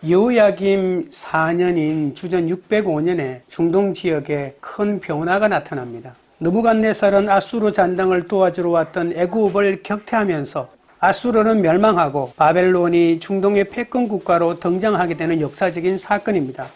여호야김 4년인 주전 605년에 중동 지역에 큰 변화가 나타납니다. 느부갓네살은 아수르 잔당을 도와주러 왔던 애굽을 격퇴하면서 아수르는 멸망하고 바벨론이 중동의 패권 국가로 등장하게 되는 역사적인 사건입니다.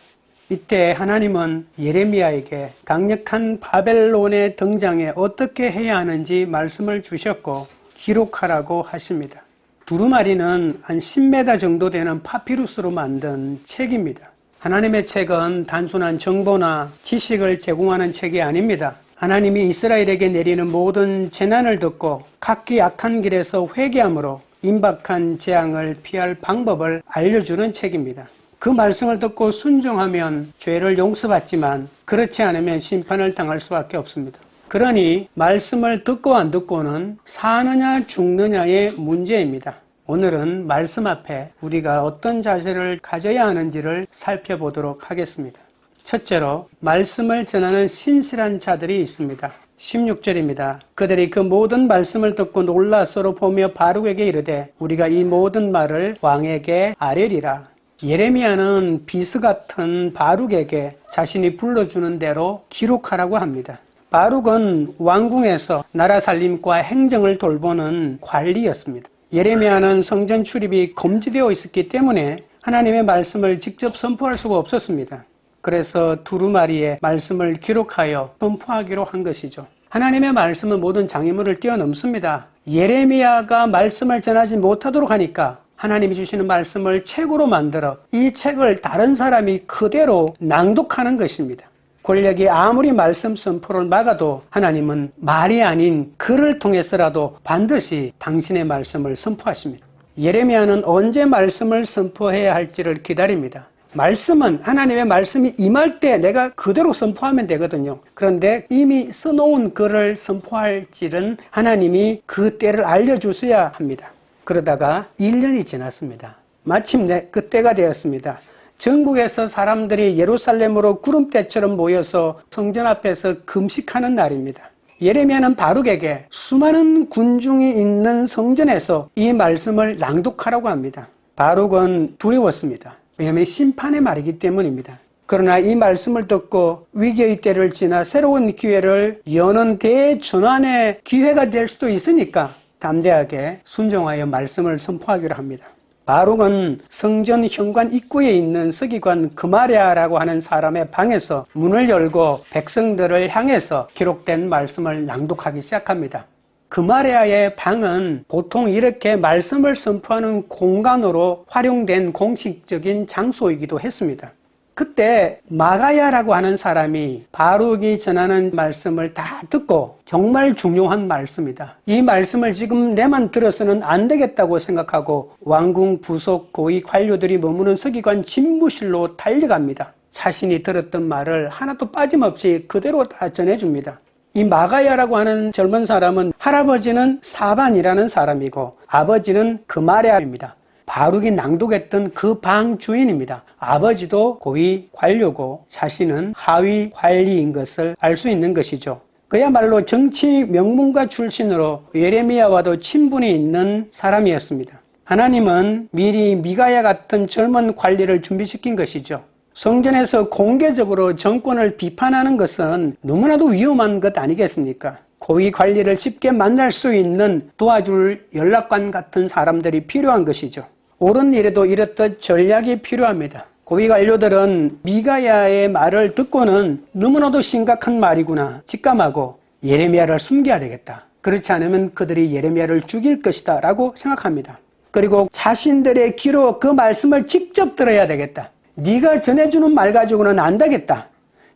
이때 하나님은 예레미야에게 강력한 바벨론의 등장에 어떻게 해야 하는지 말씀을 주셨고 기록하라고 하십니다. 두루마리는 한 10m 정도 되는 파피루스로 만든 책입니다. 하나님의 책은 단순한 정보나 지식을 제공하는 책이 아닙니다. 하나님이 이스라엘에게 내리는 모든 재난을 듣고 각기 악한 길에서 회개함으로 임박한 재앙을 피할 방법을 알려주는 책입니다. 그 말씀을 듣고 순종하면 죄를 용서받지만 그렇지 않으면 심판을 당할 수밖에 없습니다. 그러니 말씀을 듣고 안 듣고는 사느냐 죽느냐의 문제입니다. 오늘은 말씀 앞에 우리가 어떤 자세를 가져야 하는지를 살펴보도록 하겠습니다. 첫째로 말씀을 전하는 신실한 자들이 있습니다. 16절입니다. 그들이 그 모든 말씀을 듣고 놀라 서로 보며 바룩에게 이르되 우리가 이 모든 말을 왕에게 아뢰리라. 예레미야는 비스 같은 바룩에게 자신이 불러주는 대로 기록하라고 합니다. 바룩은 왕궁에서 나라 살림과 행정을 돌보는 관리였습니다. 예레미야는 성전 출입이 금지되어 있었기 때문에 하나님의 말씀을 직접 선포할 수가 없었습니다. 그래서 두루마리에 말씀을 기록하여 선포하기로 한 것이죠. 하나님의 말씀은 모든 장애물을 뛰어넘습니다. 예레미야가 말씀을 전하지 못하도록 하니까 하나님이 주시는 말씀을 책으로 만들어 이 책을 다른 사람이 그대로 낭독하는 것입니다. 권력이 아무리 말씀 선포를 막아도 하나님은 말이 아닌 글을 통해서라도 반드시 당신의 말씀을 선포하십니다. 예레미야는 언제 말씀을 선포해야 할지를 기다립니다. 말씀은 하나님의 말씀이 임할 때 내가 그대로 선포하면 되거든요. 그런데 이미 써놓은 글을 선포할지는 하나님이 그 때를 알려주셔야 합니다. 그러다가 1년이 지났습니다. 마침내 그때가 되었습니다. 전국에서 사람들이 예루살렘으로 구름대처럼 모여서 성전 앞에서 금식하는 날입니다. 예레미야는 바룩에게 수많은 군중이 있는 성전에서 이 말씀을 낭독하라고 합니다. 바룩은 두려웠습니다. 왜냐하면 심판의 말이기 때문입니다. 그러나 이 말씀을 듣고 위기의 때를 지나 새로운 기회를 여는 대전환의 기회가 될 수도 있으니까 담대하게 순종하여 말씀을 선포하기로 합니다. 바룩은 성전 현관 입구에 있는 서기관 그마랴라고 하는 사람의 방에서 문을 열고 백성들을 향해서 기록된 말씀을 낭독하기 시작합니다. 그마랴의 방은 보통 이렇게 말씀을 선포하는 공간으로 활용된 공식적인 장소이기도 했습니다. 그때 마가야라고 하는 사람이 바룩이 전하는 말씀을 다 듣고 정말 중요한 말씀이다. 이 말씀을 지금 내만 들어서는 안 되겠다고 생각하고 왕궁 부속 고위 관료들이 머무는 서기관 집무실로 달려갑니다. 자신이 들었던 말을 하나도 빠짐없이 그대로 다 전해줍니다. 이 마가야라고 하는 젊은 사람은 할아버지는 사반이라는 사람이고 아버지는 그마랴입니다. 바룩이 낭독했던 그 방 주인입니다. 아버지도 고위 관료고 자신은 하위 관리인 것을 알 수 있는 것이죠. 그야말로 정치 명문가 출신으로 예레미야와도 친분이 있는 사람이었습니다. 하나님은 미리 미가야 같은 젊은 관리를 준비시킨 것이죠. 성전에서 공개적으로 정권을 비판하는 것은 너무나도 위험한 것 아니겠습니까? 고위 관리를 쉽게 만날 수 있는 도와줄 연락관 같은 사람들이 필요한 것이죠. 옳은 일에도 이렇듯 전략이 필요합니다. 고위 관료들은 미가야의 말을 듣고는 너무나도 심각한 말이구나 직감하고 예레미야를 숨겨야 되겠다. 그렇지 않으면 그들이 예레미야를 죽일 것이다 라고 생각합니다. 그리고 자신들의 귀로 그 말씀을 직접 들어야 되겠다. 네가 전해주는 말 가지고는 안 되겠다.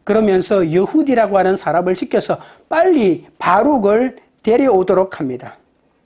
그러면서 여후디라고 하는 사람을 시켜서 빨리 바룩을 데려오도록 합니다.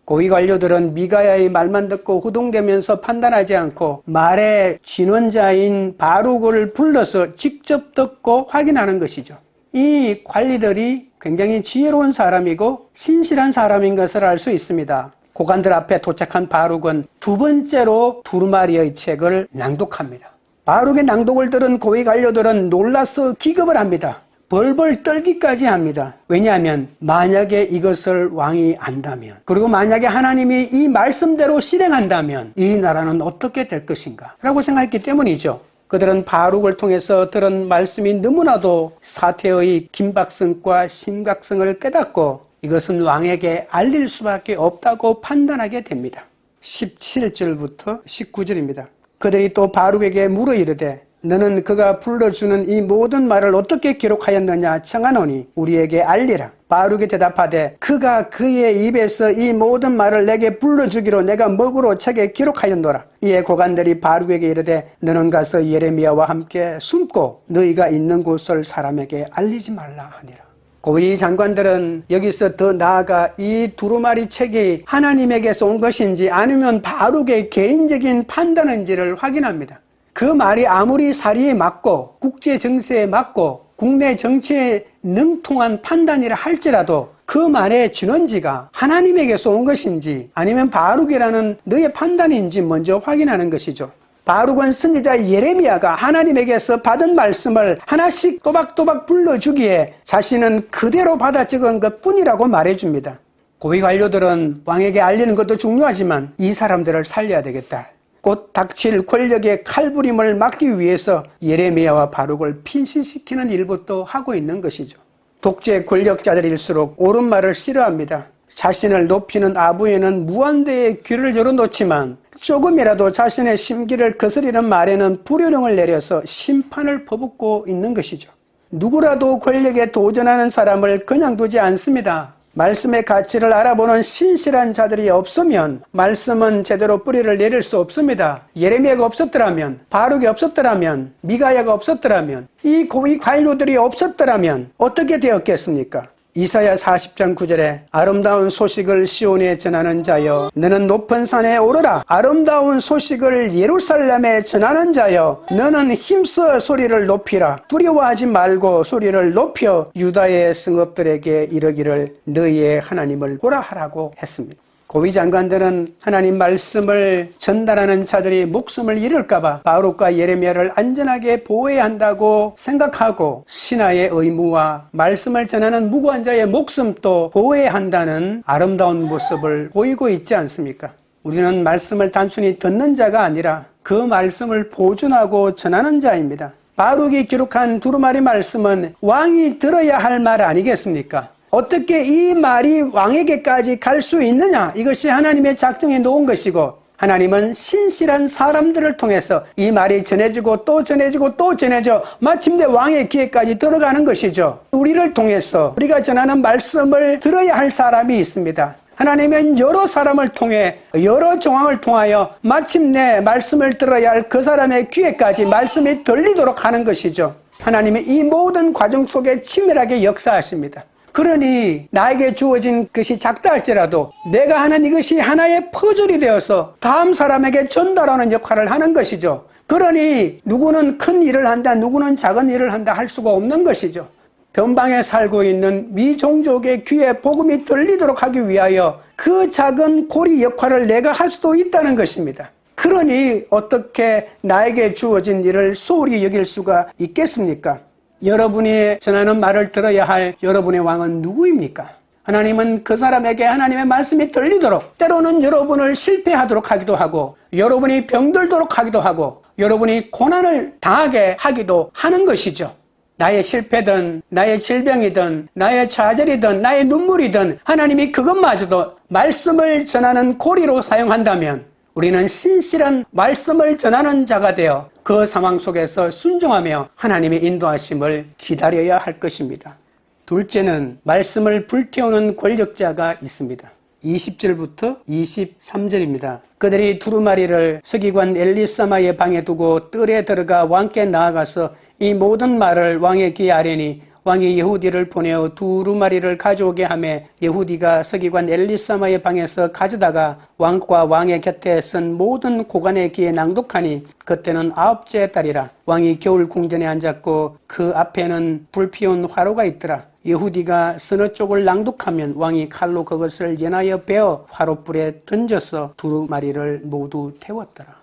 고위 관료들은 미가야의 말만 듣고 후동되면서 판단하지 않고 말의 진원자인 바룩을 불러서 직접 듣고 확인하는 것이죠. 이 관리들이 굉장히 지혜로운 사람이고 신실한 사람인 것을 알 수 있습니다. 고관들 앞에 도착한 바룩은 두 번째로 두루마리의 책을 낭독합니다. 바룩의 낭독을 들은 고위 관료들은 놀라서 기겁을 합니다. 벌벌 떨기까지 합니다. 왜냐하면 만약에 이것을 왕이 안다면, 그리고 만약에 하나님이 이 말씀대로 실행한다면 이 나라는 어떻게 될 것인가 라고 생각했기 때문이죠. 그들은 바룩을 통해서 들은 말씀이 너무나도 사태의 긴박성과 심각성을 깨닫고 이것은 왕에게 알릴 수밖에 없다고 판단하게 됩니다. 17절부터 19절입니다. 그들이 또 바룩에게 물어 이르되 너는 그가 불러주는 이 모든 말을 어떻게 기록하였느냐 청하노니 우리에게 알리라. 바룩이 대답하되 그가 그의 입에서 이 모든 말을 내게 불러주기로 내가 먹으로 책에 기록하였노라. 이에 고관들이 바룩에게 이르되 너는 가서 예레미야와 함께 숨고 너희가 있는 곳을 사람에게 알리지 말라 하니라. 고위 장관들은 여기서 더 나아가 이 두루마리 책이 하나님에게서 온 것인지 아니면 바룩의 개인적인 판단인지를 확인합니다. 그 말이 아무리 사리에 맞고 국제 정세에 맞고 국내 정치에 능통한 판단이라 할지라도 그 말의 진원지가 하나님에게서 온 것인지 아니면 바룩이라는 너의 판단인지 먼저 확인하는 것이죠. 바룩은 선지자 예레미야가 하나님에게서 받은 말씀을 하나씩 또박또박 불러주기에 자신은 그대로 받아 적은 것뿐이라고 말해줍니다. 고위 관료들은 왕에게 알리는 것도 중요하지만 이 사람들을 살려야 되겠다. 곧 닥칠 권력의 칼부림을 막기 위해서 예레미야와 바룩을 핀신시키는 일부터 하고 있는 것이죠. 독재 권력자들일수록 옳은 말을 싫어합니다. 자신을 높이는 아부에는 무한대의 귀를 열어놓지만 조금이라도 자신의 심기를 거스리는 말에는 불효령을 내려서 심판을 퍼붓고 있는 것이죠. 누구라도 권력에 도전하는 사람을 그냥 두지 않습니다. 말씀의 가치를 알아보는 신실한 자들이 없으면 말씀은 제대로 뿌리를 내릴 수 없습니다. 예레미야가 없었더라면, 바룩이 없었더라면, 미가야가 없었더라면, 이 고위 관료들이 없었더라면 어떻게 되었겠습니까? 이사야 40장 9절에 아름다운 소식을 시온에 전하는 자여 너는 높은 산에 오르라. 아름다운 소식을 예루살렘에 전하는 자여 너는 힘써 소리를 높이라. 두려워하지 말고 소리를 높여 유다의 성읍들에게 이르기를 너희의 하나님을 보라 하라고 했습니다. 고위 장관들은 하나님 말씀을 전달하는 자들이 목숨을 잃을까 봐 바룩과 예레미야를 안전하게 보호해야 한다고 생각하고 신하의 의무와 말씀을 전하는 무고한 자의 목숨도 보호해야 한다는 아름다운 모습을 보이고 있지 않습니까? 우리는 말씀을 단순히 듣는 자가 아니라 그 말씀을 보존하고 전하는 자입니다. 바룩이 기록한 두루마리 말씀은 왕이 들어야 할 말 아니겠습니까? 어떻게 이 말이 왕에게까지 갈 수 있느냐? 이것이 하나님의 작정에 놓은 것이고 하나님은 신실한 사람들을 통해서 이 말이 전해지고 또 전해지고 또 전해져 마침내 왕의 귀에까지 들어가는 것이죠. 우리를 통해서 우리가 전하는 말씀을 들어야 할 사람이 있습니다. 하나님은 여러 사람을 통해 여러 정황을 통하여 마침내 말씀을 들어야 할 그 사람의 귀에까지 말씀이 들리도록 하는 것이죠. 하나님은 이 모든 과정 속에 치밀하게 역사하십니다. 그러니 나에게 주어진 것이 작다 할지라도 내가 하는 이것이 하나의 퍼즐이 되어서 다음 사람에게 전달하는 역할을 하는 것이죠. 그러니 누구는 큰 일을 한다, 누구는 작은 일을 한다 할 수가 없는 것이죠. 변방에 살고 있는 미종족의 귀에 복음이 들리도록 하기 위하여 그 작은 고리 역할을 내가 할 수도 있다는 것입니다. 그러니 어떻게 나에게 주어진 일을 소홀히 여길 수가 있겠습니까? 여러분이 전하는 말을 들어야 할 여러분의 왕은 누구입니까? 하나님은 그 사람에게 하나님의 말씀이 들리도록 때로는 여러분을 실패하도록 하기도 하고 여러분이 병들도록 하기도 하고 여러분이 고난을 당하게 하기도 하는 것이죠. 나의 실패든 나의 질병이든 나의 좌절이든 나의 눈물이든 하나님이 그것마저도 말씀을 전하는 고리로 사용한다면 우리는 신실한 말씀을 전하는 자가 되어 그 상황 속에서 순종하며 하나님의 인도하심을 기다려야 할 것입니다. 둘째는 말씀을 불태우는 권력자가 있습니다. 20절부터 23절입니다. 그들이 두루마리를 서기관 엘리사마의 방에 두고 뜰에 들어가 왕께 나아가서 이 모든 말을 왕의 귀에 아뢰니 왕이 예후디를 보내어 두루마리를 가져오게 하매 예후디가 서기관 엘리사마의 방에서 가져다가 왕과 왕의 곁에 선 모든 고관의 귀에 낭독하니 그때는 9째 달이라. 왕이 겨울 궁전에 앉았고 그 앞에는 불피운 화로가 있더라. 예후디가 서너 쪽을 낭독하면 왕이 칼로 그것을 연하여 베어 화롯불에 던져서 두루마리를 모두 태웠더라.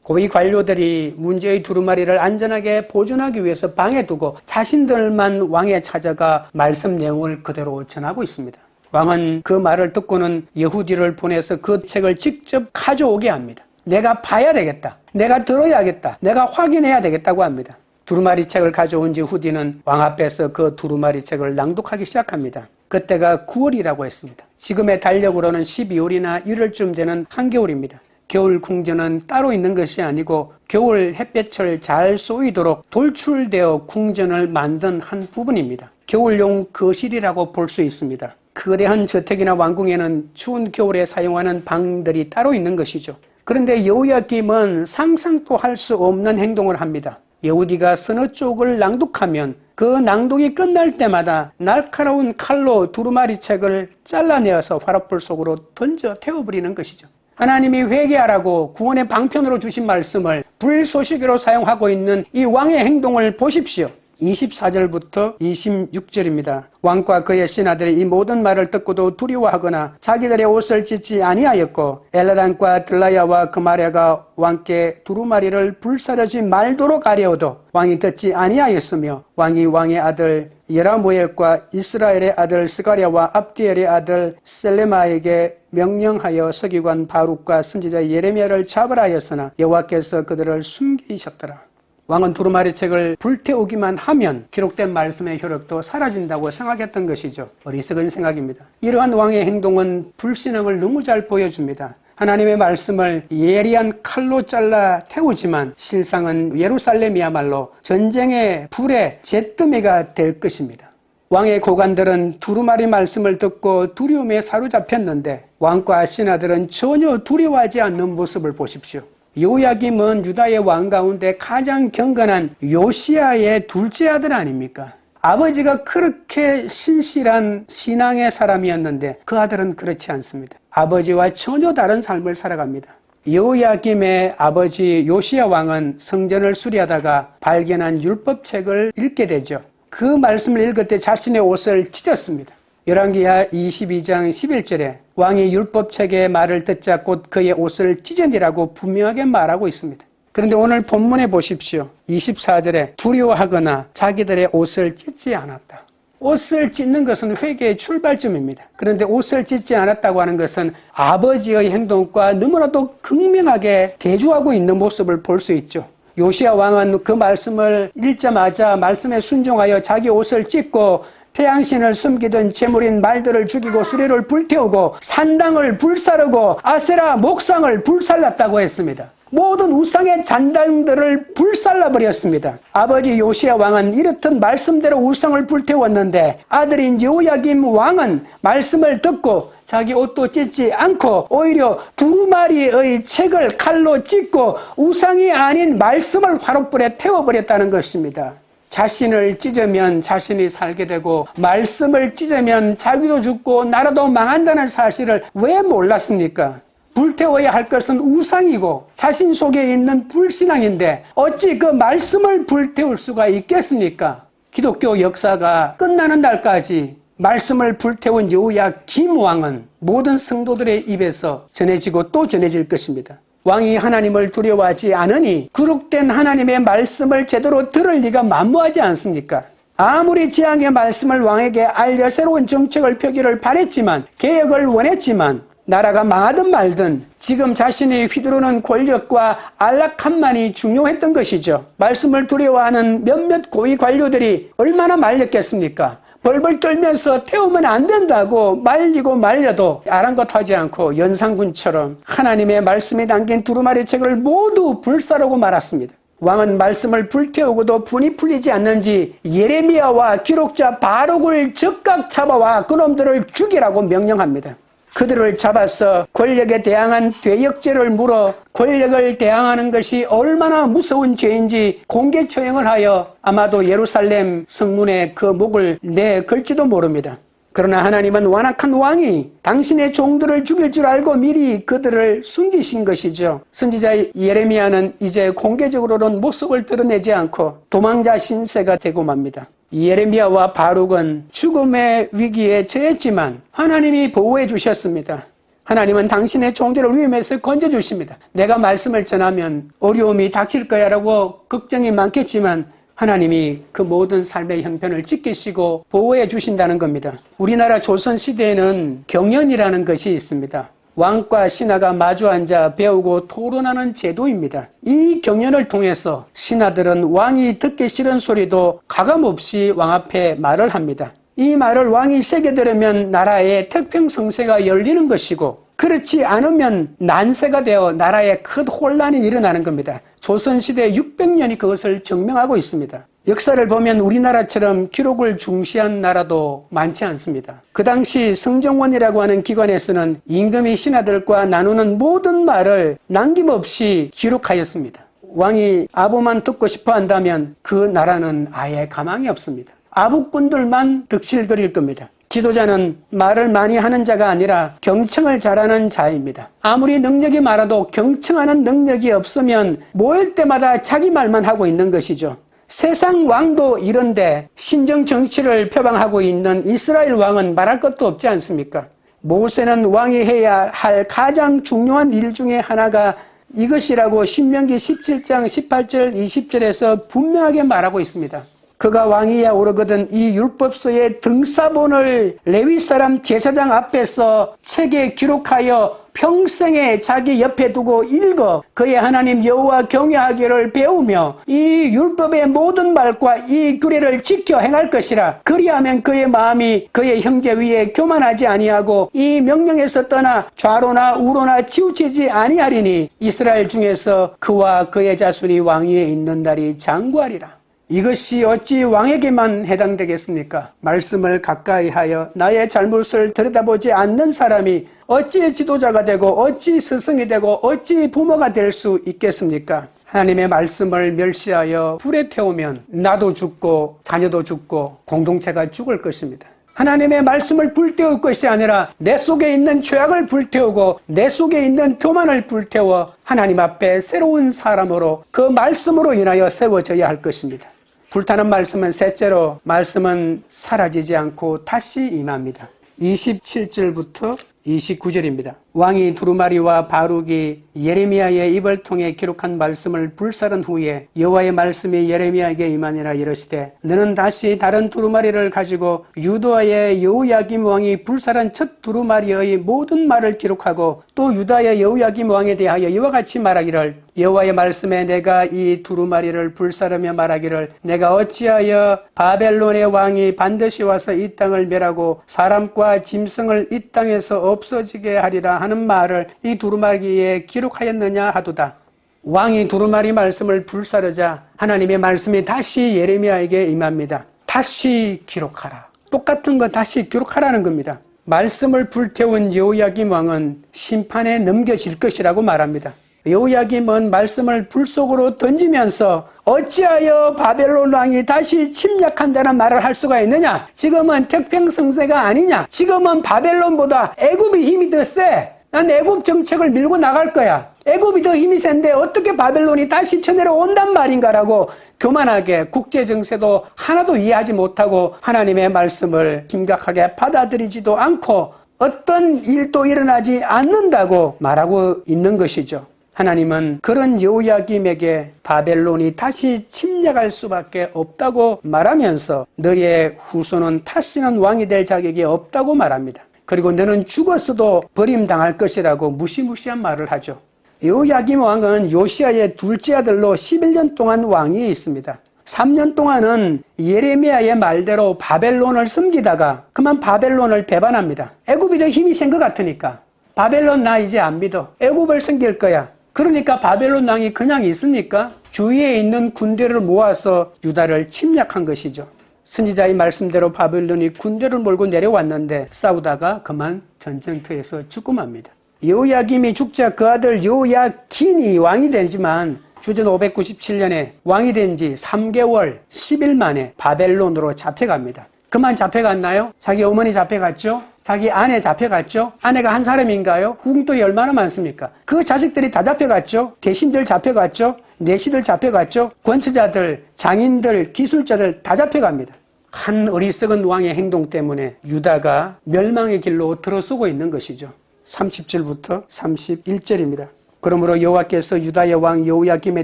고위 관료들이 문제의 두루마리를 안전하게 보존하기 위해서 방에 두고 자신들만 왕에 찾아가 말씀 내용을 그대로 전하고 있습니다. 왕은 그 말을 듣고는 여후디를 보내서 그 책을 직접 가져오게 합니다. 내가 봐야 되겠다. 내가 들어야겠다. 내가 확인해야 되겠다고 합니다. 두루마리 책을 가져온 여후디는 왕 앞에서 그 두루마리 책을 낭독하기 시작합니다. 그때가 9월이라고 했습니다. 지금의 달력으로는 12월이나 1월쯤 되는 한겨울입니다. 겨울 궁전은 따로 있는 것이 아니고 겨울 햇볕을 잘 쏘이도록 돌출되어 궁전을 만든 한 부분입니다. 겨울용 거실이라고 볼 수 있습니다. 거대한 저택이나 왕궁에는 추운 겨울에 사용하는 방들이 따로 있는 것이죠. 그런데 여호야김은 상상도 할 수 없는 행동을 합니다. 여후디가 서너 쪽을 낭독하면 그 낭독이 끝날 때마다 날카로운 칼로 두루마리 책을 잘라내어서 화롯불 속으로 던져 태워버리는 것이죠. 하나님이 회개하라고 구원의 방편으로 주신 말씀을 불쏘시개로 사용하고 있는 이 왕의 행동을 보십시오. 24절부터 26절입니다. 왕과 그의 신하들이 이 모든 말을 듣고도 두려워하거나 자기들의 옷을 찢지 아니하였고 엘라단과 들라야와 그마랴가 왕께 두루마리를 불사르지 말도록 아뢰어도 왕이 듣지 아니하였으며 왕이 왕의 아들 여라무엘과 이스라엘의 아들 스가랴와 압디엘의 아들 셀레마에게 명령하여 서기관 바룩과 선지자 예레미야를 잡으라 하였으나 여호와께서 그들을 숨기셨더라. 왕은 두루마리 책을 불태우기만 하면 기록된 말씀의 효력도 사라진다고 생각했던 것이죠. 어리석은 생각입니다. 이러한 왕의 행동은 불신앙을 너무 잘 보여줍니다. 하나님의 말씀을 예리한 칼로 잘라 태우지만 실상은 예루살렘이야말로 전쟁의 불의 잿더미가 될 것입니다. 왕의 고관들은 두루마리 말씀을 듣고 두려움에 사로잡혔는데 왕과 신하들은 전혀 두려워하지 않는 모습을 보십시오. 여호야김은 유다의 왕 가운데 가장 경건한 요시야의 둘째 아들 아닙니까? 아버지가 그렇게 신실한 신앙의 사람이었는데 그 아들은 그렇지 않습니다. 아버지와 전혀 다른 삶을 살아갑니다. 여호야김의 아버지 요시야 왕은 성전을 수리하다가 발견한 율법책을 읽게 되죠. 그 말씀을 읽을 때 자신의 옷을 찢었습니다. 열왕기하 22장 11절에 왕이 율법책의 말을 듣자 곧 그의 옷을 찢으니라고 분명하게 말하고 있습니다. 그런데 오늘 본문에 보십시오. 24절에 두려워하거나 자기들의 옷을 찢지 않았다. 옷을 찢는 것은 회개의 출발점입니다. 그런데 옷을 찢지 않았다고 하는 것은 아버지의 행동과 너무나도 극명하게 대조하고 있는 모습을 볼 수 있죠. 요시야 왕은 그 말씀을 읽자마자 말씀에 순종하여 자기 옷을 찢고 태양신을 숨기던 제물인 말들을 죽이고 수레를 불태우고 산당을 불사르고 아세라 목상을 불살랐다고 했습니다. 모든 우상의 잔당들을 불살라버렸습니다. 아버지 요시야 왕은 이렇듯 말씀대로 우상을 불태웠는데 아들인 여호야김 왕은 말씀을 듣고 자기 옷도 찢지 않고 오히려 두루마리의 책을 칼로 찢고 우상이 아닌 말씀을 화롯불에 태워버렸다는 것입니다. 자신을 찢으면 자신이 살게 되고 말씀을 찢으면 자기도 죽고 나라도 망한다는 사실을 왜 몰랐습니까? 불태워야 할 것은 우상이고 자신 속에 있는 불신앙인데 어찌 그 말씀을 불태울 수가 있겠습니까? 기독교 역사가 끝나는 날까지 말씀을 불태운 여호야김 왕은 모든 성도들의 입에서 전해지고 또 전해질 것입니다. 왕이 하나님을 두려워하지 않으니 기록된 하나님의 말씀을 제대로 들을 리가 만무하지 않습니까? 아무리 재앙의 말씀을 왕에게 알려 새로운 정책을 펴기를 바랬지만 개혁을 원했지만 나라가 망하든 말든 지금 자신이 휘두르는 권력과 안락함만이 중요했던 것이죠. 말씀을 두려워하는 몇몇 고위 관료들이 얼마나 말렸겠습니까? 벌벌 떨면서 태우면 안 된다고 말리고 말려도 아랑곳하지 않고 연산군처럼 하나님의 말씀이 담긴 두루마리 책을 모두 불사르고 말았습니다. 왕은 말씀을 불태우고도 분이 풀리지 않는지 예레미야와 기록자 바룩을 즉각 잡아와 그놈들을 죽이라고 명령합니다. 그들을 잡아서 권력에 대항한 대역죄를 물어 권력을 대항하는 것이 얼마나 무서운 죄인지 공개 처형을 하여 아마도 예루살렘 성문에 그 목을 내걸지도 모릅니다. 그러나 하나님은 완악한 왕이 당신의 종들을 죽일 줄 알고 미리 그들을 숨기신 것이죠. 선지자 예레미야는 이제 공개적으로는 모습을 드러내지 않고 도망자 신세가 되고 맙니다. 예레미야와 바룩은 죽음의 위기에 처했지만 하나님이 보호해 주셨습니다. 하나님은 당신의 종들을 위험에서 건져주십니다. 내가 말씀을 전하면 어려움이 닥칠 거야 라고 걱정이 많겠지만 하나님이 그 모든 삶의 형편을 지키시고 보호해 주신다는 겁니다. 우리나라 조선시대에는 경연이라는 것이 있습니다. 왕과 신하가 마주 앉아 배우고 토론하는 제도입니다. 이 경연을 통해서 신하들은 왕이 듣기 싫은 소리도 가감없이 왕 앞에 말을 합니다. 이 말을 왕이 새겨 들으면 나라의 태평성세가 열리는 것이고 그렇지 않으면 난세가 되어 나라에 큰 혼란이 일어나는 겁니다. 조선시대 600년이 그것을 증명하고 있습니다. 역사를 보면 우리나라처럼 기록을 중시한 나라도 많지 않습니다. 그 당시 성정원이라고 하는 기관에서는 임금이 신하들과 나누는 모든 말을 남김없이 기록하였습니다. 왕이 아부만 듣고 싶어 한다면 그 나라는 아예 가망이 없습니다. 아부꾼들만 득실거릴 겁니다. 지도자는 말을 많이 하는 자가 아니라 경청을 잘하는 자입니다. 아무리 능력이 많아도 경청하는 능력이 없으면 모일 때마다 자기 말만 하고 있는 것이죠. 세상 왕도 이런데 신정 정치를 표방하고 있는 이스라엘 왕은 말할 것도 없지 않습니까? 모세는 왕이 해야 할 가장 중요한 일 중에 하나가 이것이라고 신명기 17장 18절 20절에서 분명하게 말하고 있습니다. 그가 왕위에 오르거든 이 율법서의 등사본을 레위 사람 제사장 앞에서 책에 기록하여 평생에 자기 옆에 두고 읽어 그의 하나님 여호와 경외하기를 배우며 이 율법의 모든 말과 이 규례를 지켜 행할 것이라. 그리하면 그의 마음이 그의 형제 위에 교만하지 아니하고 이 명령에서 떠나 좌로나 우로나 치우치지 아니하리니 이스라엘 중에서 그와 그의 자손이 왕위에 있는 날이 장구하리라. 이것이 어찌 왕에게만 해당되겠습니까? 말씀을 가까이 하여 나의 잘못을 들여다보지 않는 사람이 어찌 지도자가 되고 어찌 스승이 되고 어찌 부모가 될 수 있겠습니까? 하나님의 말씀을 멸시하여 불에 태우면 나도 죽고 자녀도 죽고 공동체가 죽을 것입니다. 하나님의 말씀을 불태울 것이 아니라 내 속에 있는 죄악을 불태우고 내 속에 있는 교만을 불태워 하나님 앞에 새로운 사람으로 그 말씀으로 인하여 세워져야 할 것입니다. 불타는 말씀은 셋째로 말씀은 사라지지 않고 다시 임합니다. 27절부터 29절입니다. 왕이 두루마리와 바룩이 예레미야의 입을 통해 기록한 말씀을 불사른 후에 여호와의 말씀이 예레미야에게 임하니라 이르시되 너는 다시 다른 두루마리를 가지고 유다의 여호야김 왕이 불사른 첫 두루마리의 모든 말을 기록하고 또 유다의 여호야김 왕에 대하여 이와 같이 말하기를 여호와의 말씀에 내가 이 두루마리를 불사르며 말하기를 내가 어찌하여 바벨론의 왕이 반드시 와서 이 땅을 멸하고 사람과 짐승을 이 땅에서 없어지게 하리라 하는 말을 이 두루마리에 기록하였느냐 하도다. 왕이 두루마리 말씀을 불사르자 하나님의 말씀이 다시 예레미야에게 임합니다. 다시 기록하라. 똑같은 거 다시 기록하라는 겁니다. 말씀을 불태운 여호야김 왕은 심판에 넘겨질 것이라고 말합니다. 여호야김은 말씀을 불 속으로 던지면서 어찌하여 바벨론 왕이 다시 침략한다는 말을 할 수가 있느냐? 지금은 태평성세가 아니냐? 지금은 바벨론보다 애굽이 힘이 더 세. 난 애굽 정책을 밀고 나갈 거야. 애굽이 더 힘이 센데 어떻게 바벨론이 다시 쳐내려온단 말인가라고 교만하게 국제정세도 하나도 이해하지 못하고 하나님의 말씀을 심각하게 받아들이지도 않고 어떤 일도 일어나지 않는다고 말하고 있는 것이죠. 하나님은 그런 여호야김에게 바벨론이 다시 침략할 수밖에 없다고 말하면서 너의 후손은 다시는 왕이 될 자격이 없다고 말합니다. 그리고 너는 죽었어도 버림당할 것이라고 무시무시한 말을 하죠. 여호야김 왕은 요시야의 둘째 아들로 11년 동안 왕위에 있습니다. 3년 동안은 예레미야의 말대로 바벨론을 섬기다가 그만 바벨론을 배반합니다. 애굽이 더 힘이 센 것 같으니까 바벨론 나 이제 안 믿어. 애굽을 섬길 거야. 그러니까 바벨론 왕이 그냥 있습니까? 주위에 있는 군대를 모아서 유다를 침략한 것이죠. 선지자의 말씀대로 바벨론이 군대를 몰고 내려왔는데 싸우다가 그만 전쟁터에서 죽고 맙니다. 여호야김이 죽자 그 아들 여호야긴이 왕이 되지만 주전 597년에 왕이 된 지 3개월 10일 만에 바벨론으로 잡혀갑니다. 그만 잡혀갔나요? 자기 어머니 잡혀갔죠? 자기 아내 잡혀갔죠? 아내가 한 사람인가요? 후궁들이 얼마나 많습니까? 그 자식들이 다 잡혀갔죠? 대신들 잡혀갔죠? 내시들 잡혀갔죠? 권처자들, 장인들, 기술자들 다 잡혀갑니다. 한 어리석은 왕의 행동 때문에 유다가 멸망의 길로 들어서고 있는 것이죠. 30절부터 31절입니다. 그러므로 여호와께서 유다의 왕 여호야김에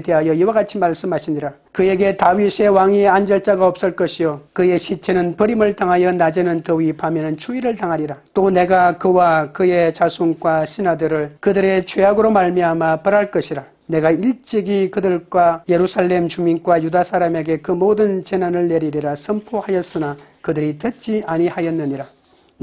대하여 이와 같이 말씀하시니라. 그에게 다윗의 왕이 앉을 자가 없을 것이요 그의 시체는 버림을 당하여 낮에는 더위 밤에는 추위를 당하리라. 또 내가 그와 그의 자손과 신하들을 그들의 죄악으로 말미암아 벌할 것이라. 내가 일찍이 그들과 예루살렘 주민과 유다 사람에게 그 모든 재난을 내리리라 선포하였으나 그들이 듣지 아니하였느니라.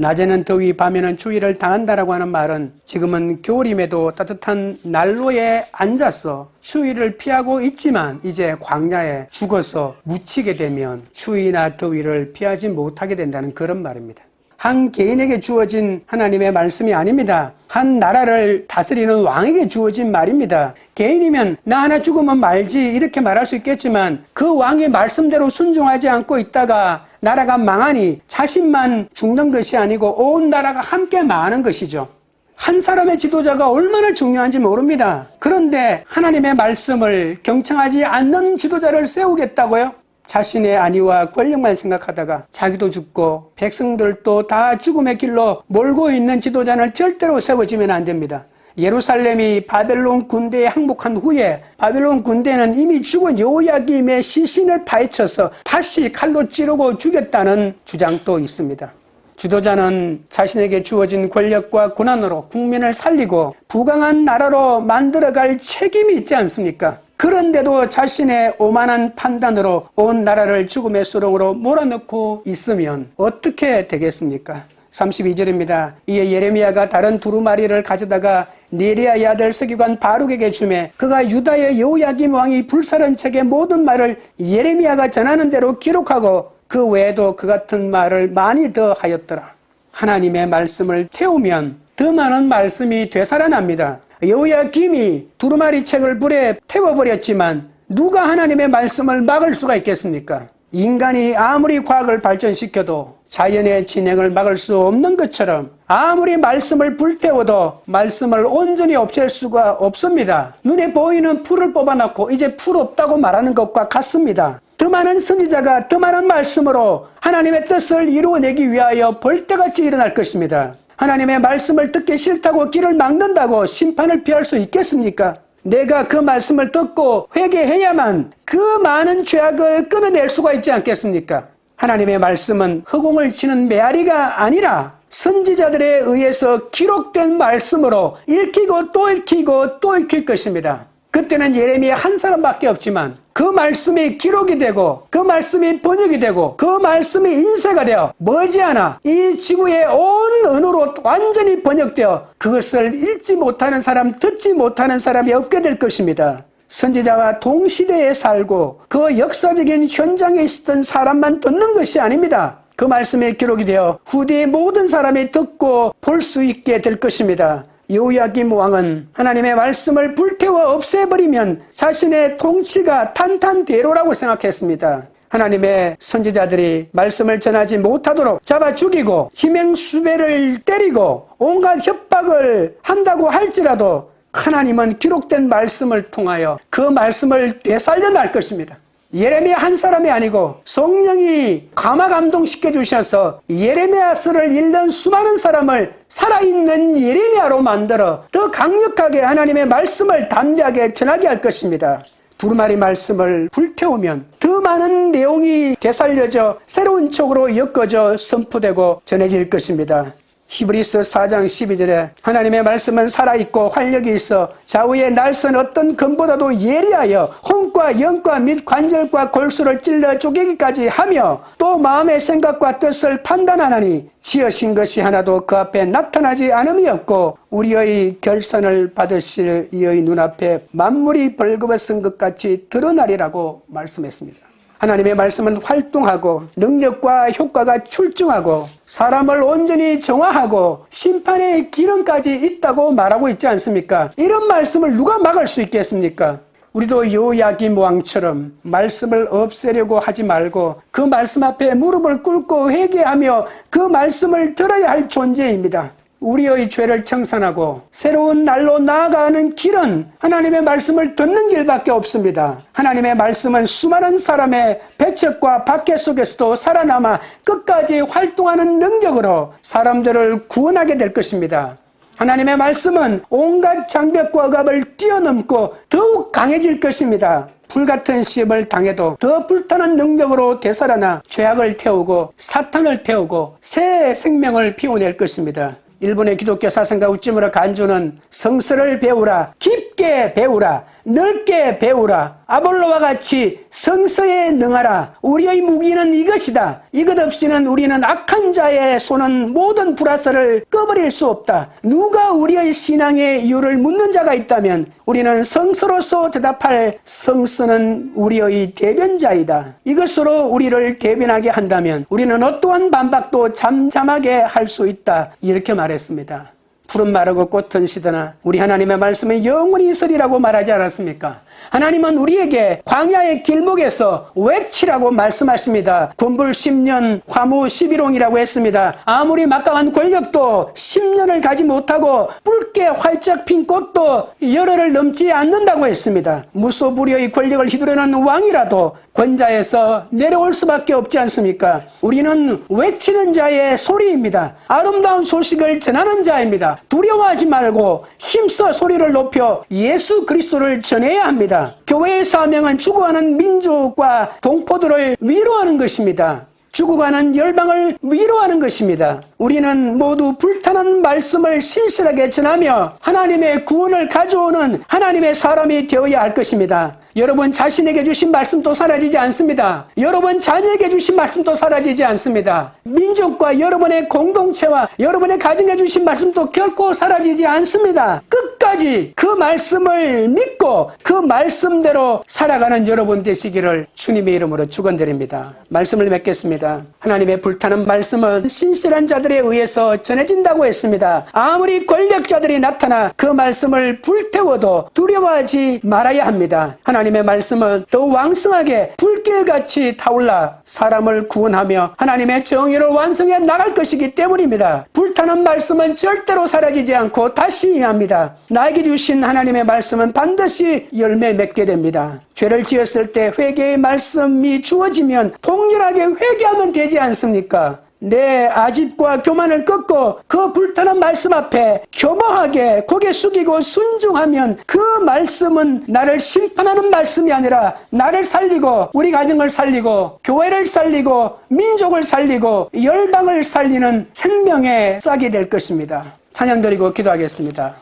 낮에는 더위 밤에는 추위를 당한다라고 하는 말은 지금은 겨울임에도 따뜻한 난로에 앉아서 추위를 피하고 있지만 이제 광야에 죽어서 묻히게 되면 추위나 더위를 피하지 못하게 된다는 그런 말입니다. 한 개인에게 주어진 하나님의 말씀이 아닙니다. 한 나라를 다스리는 왕에게 주어진 말입니다. 개인이면 나 하나 죽으면 말지 이렇게 말할 수 있겠지만 그 왕의 말씀대로 순종하지 않고 있다가 나라가 망하니 자신만 죽는 것이 아니고 온 나라가 함께 망하는 것이죠. 한 사람의 지도자가 얼마나 중요한지 모릅니다. 그런데 하나님의 말씀을 경청하지 않는 지도자를 세우겠다고요? 자신의 안위와 권력만 생각하다가 자기도 죽고 백성들도 다 죽음의 길로 몰고 있는 지도자는 절대로 세워지면 안 됩니다. 예루살렘이 바벨론 군대에 항복한 후에 바벨론 군대는 이미 죽은 여호야김의 시신을 파헤쳐서 다시 칼로 찌르고 죽였다는 주장도 있습니다. 지도자는 자신에게 주어진 권력과 고난으로 국민을 살리고 부강한 나라로 만들어갈 책임이 있지 않습니까? 그런데도 자신의 오만한 판단으로 온 나라를 죽음의 수렁으로 몰아넣고 있으면 어떻게 되겠습니까? 32절입니다. 이에 예레미야가 다른 두루마리를 가져다가 네리야의 아들 서기관 바룩에게 주매 그가 유다의 여호야김 왕이 불살은 책의 모든 말을 예레미야가 전하는 대로 기록하고 그 외에도 그 같은 말을 많이 더 하였더라. 하나님의 말씀을 태우면 더 많은 말씀이 되살아납니다. 여호야김이 두루마리 책을 불에 태워버렸지만 누가 하나님의 말씀을 막을 수가 있겠습니까? 인간이 아무리 과학을 발전시켜도 자연의 진행을 막을 수 없는 것처럼 아무리 말씀을 불태워도 말씀을 온전히 없앨 수가 없습니다. 눈에 보이는 풀을 뽑아놓고 이제 풀 없다고 말하는 것과 같습니다. 더 많은 선지자가 더 많은 말씀으로 하나님의 뜻을 이루어내기 위하여 벌떼같이 일어날 것입니다. 하나님의 말씀을 듣기 싫다고 길을 막는다고 심판을 피할 수 있겠습니까? 내가 그 말씀을 듣고 회개해야만 그 많은 죄악을 끊어낼 수가 있지 않겠습니까? 하나님의 말씀은 허공을 치는 메아리가 아니라 선지자들에 의해서 기록된 말씀으로 읽히고 또 읽히고 또 읽힐 것입니다. 그때는 예레미야 한 사람밖에 없지만 그 말씀이 기록이 되고 그 말씀이 번역이 되고 그 말씀이 인쇄가 되어 머지않아 이 지구의 온 언어로 완전히 번역되어 그것을 읽지 못하는 사람, 듣지 못하는 사람이 없게 될 것입니다. 선지자와 동시대에 살고 그 역사적인 현장에 있었던 사람만 듣는 것이 아닙니다. 그 말씀이 기록이 되어 후대의 모든 사람이 듣고 볼 수 있게 될 것입니다. 여호야김 왕은 하나님의 말씀을 불태워 없애버리면 자신의 통치가 탄탄대로라고 생각했습니다. 하나님의 선지자들이 말씀을 전하지 못하도록 잡아 죽이고 희맹수배를 때리고 온갖 협박을 한다고 할지라도 하나님은 기록된 말씀을 통하여 그 말씀을 되살려날 것입니다. 예레미야 한 사람이 아니고 성령이 감화감동시켜 주셔서 예레미야서를 읽는 수많은 사람을 살아있는 예레미야로 만들어 더 강력하게 하나님의 말씀을 담대하게 전하게 할 것입니다. 두루마리 말씀을 불태우면 더 많은 내용이 되살려져 새로운 척으로 엮어져 선포되고 전해질 것입니다. 히브리서 4장 12절에 하나님의 말씀은 살아있고 활력이 있어 좌우의 날선 어떤 검보다도 예리하여 혼과 영과 및 관절과 골수를 찔러 쪼개기까지 하며 또 마음의 생각과 뜻을 판단하나니 지으신 것이 하나도 그 앞에 나타나지 않음이 없고 우리의 결산을 받으실 이의 눈앞에 만물이 벌거벗은 것 같이 드러나리라고 말씀했습니다. 하나님의 말씀은 활동하고 능력과 효과가 출중하고 사람을 온전히 정화하고 심판의 기름까지 있다고 말하고 있지 않습니까? 이런 말씀을 누가 막을 수 있겠습니까? 우리도 여호야김 왕처럼 말씀을 없애려고 하지 말고 그 말씀 앞에 무릎을 꿇고 회개하며 그 말씀을 들어야 할 존재입니다. 우리의 죄를 청산하고 새로운 날로 나아가는 길은 하나님의 말씀을 듣는 길밖에 없습니다. 하나님의 말씀은 수많은 사람의 배척과 박해 속에서도 살아남아 끝까지 활동하는 능력으로 사람들을 구원하게 될 것입니다. 하나님의 말씀은 온갖 장벽과 억압을 뛰어넘고 더욱 강해질 것입니다. 불같은 시험을 당해도 더 불타는 능력으로 되살아나 죄악을 태우고 사탄을 태우고 새 생명을 피워낼 것입니다. 일본의 기독교 사상가 우찌무라 간주는 성서를 배우라, 깊게 배우라, 넓게 배우라, 아볼로와 같이 성서에 능하라. 우리의 무기는 이것이다. 이것 없이는 우리는 악한 자의 손은 모든 불화살을 꺼버릴 수 없다. 누가 우리의 신앙의 이유를 묻는 자가 있다면 우리는 성서로서 대답할 성서는 우리의 대변자이다. 이것으로 우리를 대변하게 한다면 우리는 어떠한 반박도 잠잠하게 할 수 있다. 이렇게 말했습니다. 푸른 마르고 꽃은 시드나 우리 하나님의 말씀은 영원히 있으리라고 말하지 않았습니까? 하나님은 우리에게 광야의 길목에서 외치라고 말씀하십니다. 군불 10년 화무 11홍이라고 했습니다. 아무리 막강한 권력도 10년을 가지 못하고 붉게 활짝 핀 꽃도 열흘을 넘지 않는다고 했습니다. 무소불위의 권력을 휘두르는 왕이라도 권자에서 내려올 수밖에 없지 않습니까? 우리는 외치는 자의 소리입니다. 아름다운 소식을 전하는 자입니다. 두려워하지 말고 힘써 소리를 높여 예수 그리스도를 전해야 합니다. 교회의 사명은 죽어가는 민족과 동포들을 위로하는 것입니다. 죽어가는 열방을 위로하는 것입니다. 우리는 모두 불타는 말씀을 신실하게 전하며 하나님의 구원을 가져오는 하나님의 사람이 되어야 할 것입니다. 여러분 자신에게 주신 말씀도 사라지지 않습니다. 여러분 자녀에게 주신 말씀도 사라지지 않습니다. 민족과 여러분의 공동체와 여러분의 가정에 주신 말씀도 결코 사라지지 않습니다. 끝까지 그 말씀을 믿고 그 말씀대로 살아가는 여러분 되시기를 주님의 이름으로 축원드립니다. 말씀을 맺겠습니다. 하나님의 불타는 말씀은 신실한 자들에 의해서 전해진다고 했습니다. 아무리 권력자들이 나타나 그 말씀을 불태워도 두려워하지 말아야 합니다. 하나님의 말씀은 더 왕성하게 불길같이 타올라 사람을 구원하며 하나님의 정의를 완성해 나갈 것이기 때문입니다. 불타는 말씀은 절대로 사라지지 않고 다시 임합니다. 나에게 주신 하나님의 말씀은 반드시 열매 맺게 됩니다. 죄를 지었을 때 회개의 말씀이 주어지면 동일하게 회개하면 되지 않습니까? 내 아집과 교만을 꺾고 그 불타는 말씀 앞에 겸허하게 고개 숙이고 순종하면 그 말씀은 나를 심판하는 말씀이 아니라 나를 살리고 우리 가정을 살리고 교회를 살리고 민족을 살리고 열방을 살리는 생명의 싹이 될 것입니다. 찬양 드리고 기도하겠습니다.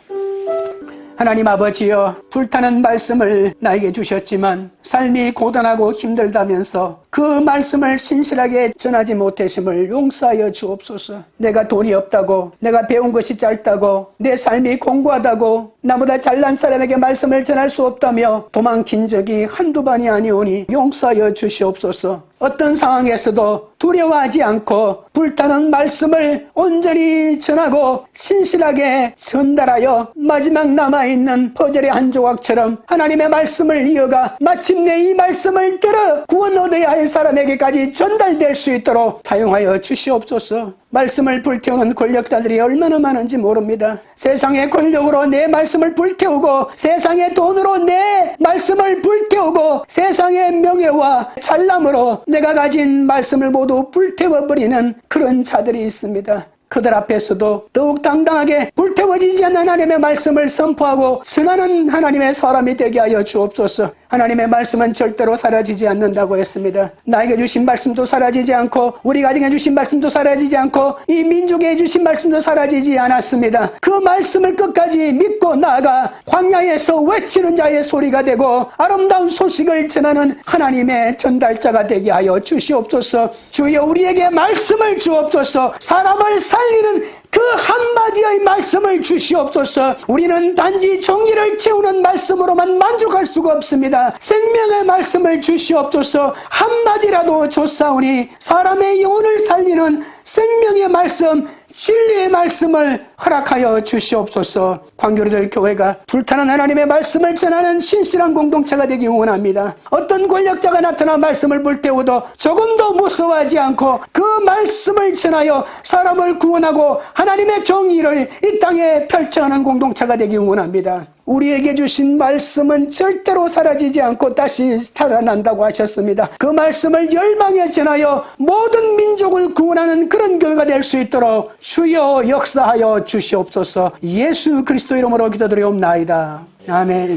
하나님 아버지여, 불타는 말씀을 나에게 주셨지만 삶이 고단하고 힘들다면서 그 말씀을 신실하게 전하지 못하심을 용서하여 주옵소서. 내가 돈이 없다고, 내가 배운 것이 짧다고, 내 삶이 공고하다고, 나보다 잘난 사람에게 말씀을 전할 수 없다며 도망친 적이 한두 번이 아니오니 용서하여 주시옵소서. 어떤 상황에서도 두려워하지 않고 불타는 말씀을 온전히 전하고 신실하게 전달하여 마지막 남아있는 퍼즐의 한 조각처럼 하나님의 말씀을 이어가 마침내 이 말씀을 들어 구원 얻어야 할 사람에게까지 전달될 수 있도록 사용하여 주시옵소서. 말씀을 불태우는 권력자들이 얼마나 많은지 모릅니다. 세상의 권력으로 내 말씀을 불태우고 세상의 돈으로 내 말씀을 불태우고 세상의 명예와 잘남으로 내가 가진 말씀을 모두 불태워버리는 그런 자들이 있습니다. 그들 앞에서도 더욱 당당하게 불태워지지 않는 하나님의 말씀을 선포하고 전하는 하나님의 사람이 되게 하여 주옵소서. 하나님의 말씀은 절대로 사라지지 않는다고 했습니다. 나에게 주신 말씀도 사라지지 않고 우리 가정에 주신 말씀도 사라지지 않고 이 민족에 주신 말씀도 사라지지 않았습니다. 그 말씀을 끝까지 믿고 나아가 광야에서 외치는 자의 소리가 되고 아름다운 소식을 전하는 하나님의 전달자가 되게 하여 주시옵소서. 주여 우리에게 말씀을 주옵소서. 사람을 살리는 그 한마디의 말씀을 주시옵소서. 우리는 단지 종이를 채우는 말씀으로만 만족할 수가 없습니다. 생명의 말씀을 주시옵소서. 한마디라도 줬사오니 사람의 영혼을 살리는 생명의 말씀, 진리의 말씀을 허락하여 주시옵소서. 광교리들 교회가 불타는 하나님의 말씀을 전하는 신실한 공동체가 되기 원합니다. 어떤 권력자가 나타나 말씀을 불태워도 조금도 무서워하지 않고 그 말씀을 전하여 사람을 구원하고 하나님의 정의를 이 땅에 펼쳐하는 공동체가 되기 원합니다. 우리에게 주신 말씀은 절대로 사라지지 않고 다시 살아난다고 하셨습니다. 그 말씀을 열방에 전하여 모든 민족을 구원하는 그런 교회가 될 수 있도록 주여 역사하여 주시옵소서. 예수 그리스도 이름으로 기도드리옵나이다. 아멘.